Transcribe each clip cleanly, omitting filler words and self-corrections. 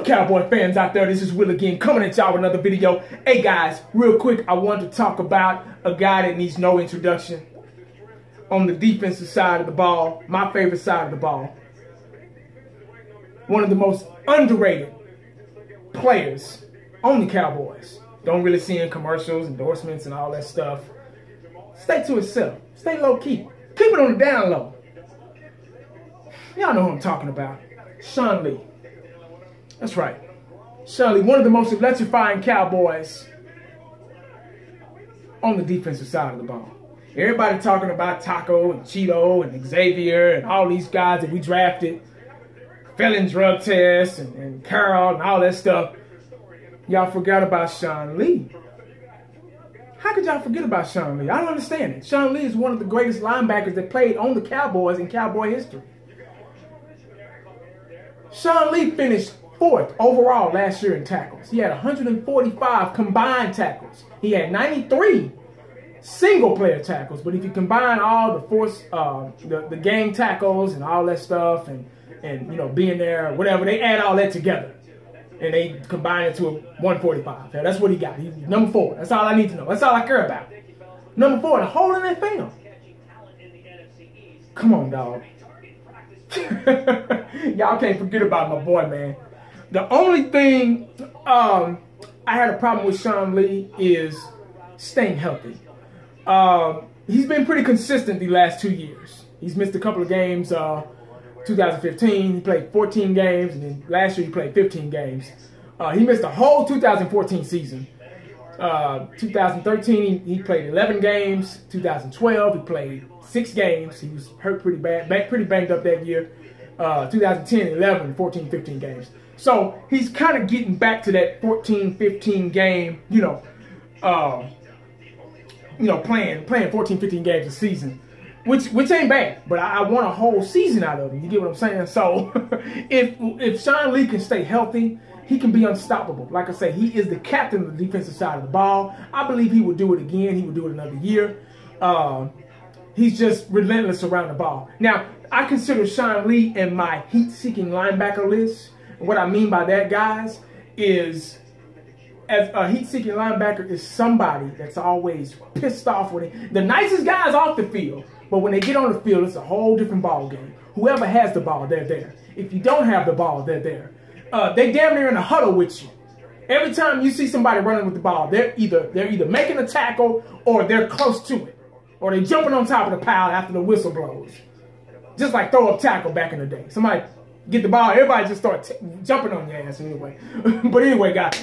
Cowboy fans out there? This is Will again, coming at y'all with another video. Hey guys, real quick, I wanted to talk about a guy that needs no introduction on the defensive side of the ball, my favorite side of the ball. One of the most underrated players on the Cowboys. Don't really see in commercials, endorsements, and all that stuff. Stay to itself. Stay low-key. Keep it on the down low. Y'all know who I'm talking about. Sean Lee. That's right. Sean Lee, one of the most electrifying Cowboys on the defensive side of the ball. Everybody talking about Taco and Cheeto and Xavier and all these guys that we drafted. Felon drug tests and Carroll and all that stuff. Y'all forgot about Sean Lee. How could y'all forget about Sean Lee? I don't understand it. Sean Lee is one of the greatest linebackers that played on the Cowboys in Cowboy history. Sean Lee finished 4th overall last year in tackles. He had 145 combined tackles. He had 93 single-player tackles. But if you combine all the gang tackles and all that stuff and you know, being there or whatever, they add all that together. And they combine it to a 145. Now, that's what he got. He's number 4. That's all I need to know. That's all I care about. Number 4, the hole in that film. Come on, dog. Y'all can't forget about my boy, man. The only thing I had a problem with Sean Lee is staying healthy. He's been pretty consistent the last 2 years. He's missed a couple of games. 2015, he played 14 games, and then last year he played 15 games. He missed the whole 2014 season. 2013, he played 11 games. 2012, he played 6 games. He was hurt pretty bad, pretty banged up that year. 2010, 11, 14, 15 games. So he's kind of getting back to that 14, 15 game, playing 14, 15 games a season. Which ain't bad, but I want a whole season out of him. You get what I'm saying? So if Sean Lee can stay healthy, he can be unstoppable. Like I say, he is the captain of the defensive side of the ball. I believe he will do it again. He will do it another year. He's just relentless around the ball. Now, I consider Sean Lee in my heat-seeking linebacker list. And what I mean by that, guys, is as a heat-seeking linebacker is somebody that's always pissed off with it. The nicest guys off the field. But when they get on the field, it's a whole different ball game. Whoever has the ball, they're there. If you don't have the ball, they're there. They damn near in a huddle with you. Every time you see somebody running with the ball, they're either making a tackle or they're close to it. Or they're jumping on top of the pile after the whistle blows. Just like throw up tackle back in the day. Somebody get the ball, everybody just start jumping on your ass anyway. But anyway, guys,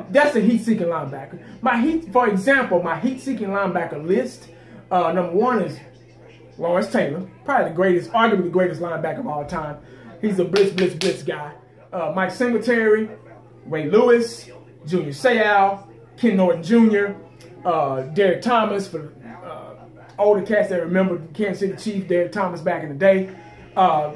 that's a heat-seeking linebacker. For example, my heat-seeking linebacker list, number 1 is Lawrence Taylor, probably the greatest, arguably the greatest linebacker of all time. He's a blitz guy. Mike Singletary, Ray Lewis, Junior Seau, Ken Norton Jr., Derek Thomas, for older cats that remember Kansas City Chiefs, Derek Thomas back in the day.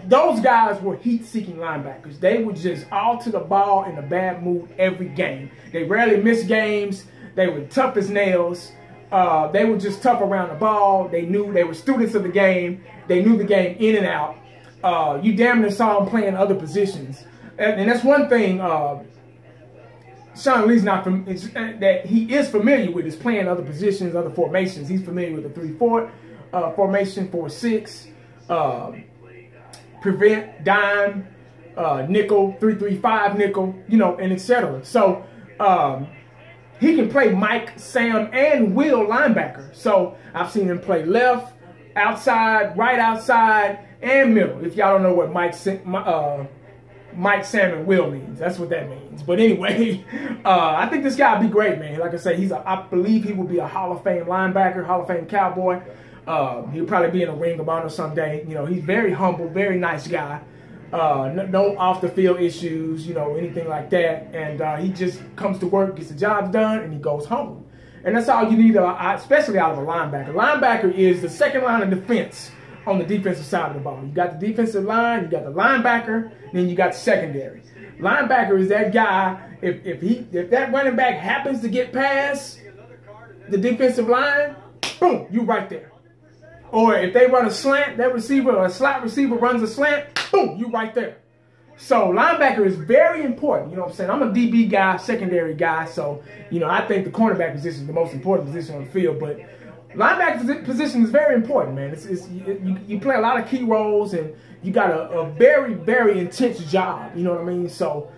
Those guys were heat-seeking linebackers. They were just all to the ball in a bad mood every game. They rarely missed games. They were tough as nails. They were just tough around the ball. They were students of the game. They knew the game in and out. You damn near saw them playing other positions. And that's one thing Sean Lee's that he is familiar with, is playing other positions, other formations. He's familiar with the 3-4 formation, 4-6, prevent, dime, nickel, 3-3-5 nickel, and etc. So he can play Mike, Sam, and Will linebacker. So I've seen him play left, outside, right outside, and middle. If y'all don't know what Mike, Sam, and Will means, that's what that means. But anyway, I think this guy will be great, man. Like I said, I believe he will be a Hall of Fame linebacker, Hall of Fame Cowboy. He'll probably be in a Ring of Honor someday. He's very humble, very nice guy. No off-the-field issues, anything like that. And he just comes to work, gets the job done, and he goes home. And that's all you need, especially out of a linebacker. Linebacker is the second line of defense on the defensive side of the ball. You got the defensive line, you got the linebacker, then you got the secondary. Linebacker is that guy, if that running back happens to get past the defensive line, boom, you right there. Or if they run a slant, that receiver or a slot receiver runs a slant, boom, you right there. So linebacker is very important. You know what I'm saying? I'm a DB guy, secondary guy. So, you know, I think the cornerback position is the most important position on the field. But linebacker position is very important, man. You play a lot of key roles, and you got a very, very intense job. You know what I mean? So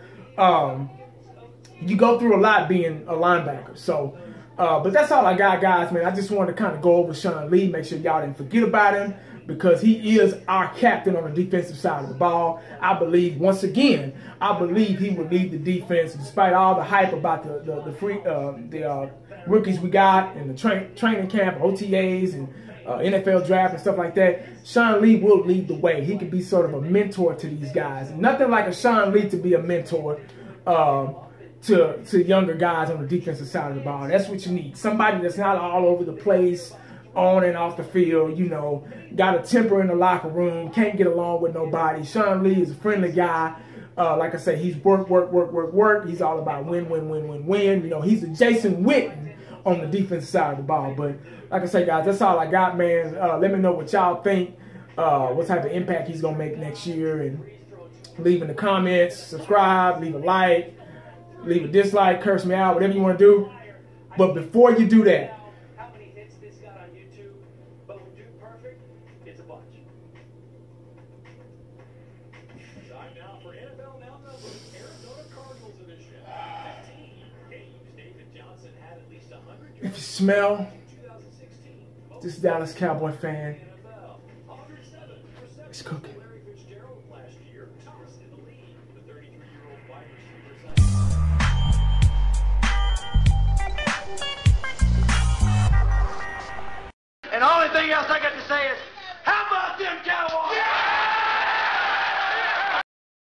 you go through a lot being a linebacker. So, but that's all I got, guys, man. I just wanted to kind of go over Sean Lee, make sure y'all didn't forget about him, because he is our captain on the defensive side of the ball. I believe, once again, I believe he will lead the defense despite all the hype about the rookies we got in the training camp, OTAs, and NFL draft and stuff like that. Sean Lee will lead the way. He can be sort of a mentor to these guys. Nothing like a Sean Lee to be a mentor to younger guys on the defensive side of the ball. That's what you need. Somebody that's not all over the place, on and off the field, you know, got a temper in the locker room, can't get along with nobody. Sean Lee is a friendly guy. Like I said, he's work. He's all about win. You know, he's a Jason Witten on the defensive side of the ball. But like I say, guys, that's all I got, man. Let me know what y'all think, what type of impact he's going to make next year. And leave in the comments, subscribe, leave a like, leave a dislike, curse me out, whatever you want to do. But before you do that, time now for NFL Now Numbers, Arizona Cardinals edition. 15 games David Johnson had at least 100 if you smell this Dallas Cowboy fan, it's cooking. Last year, tops in the league. The 33-year-old wide receiver. And the only thing else I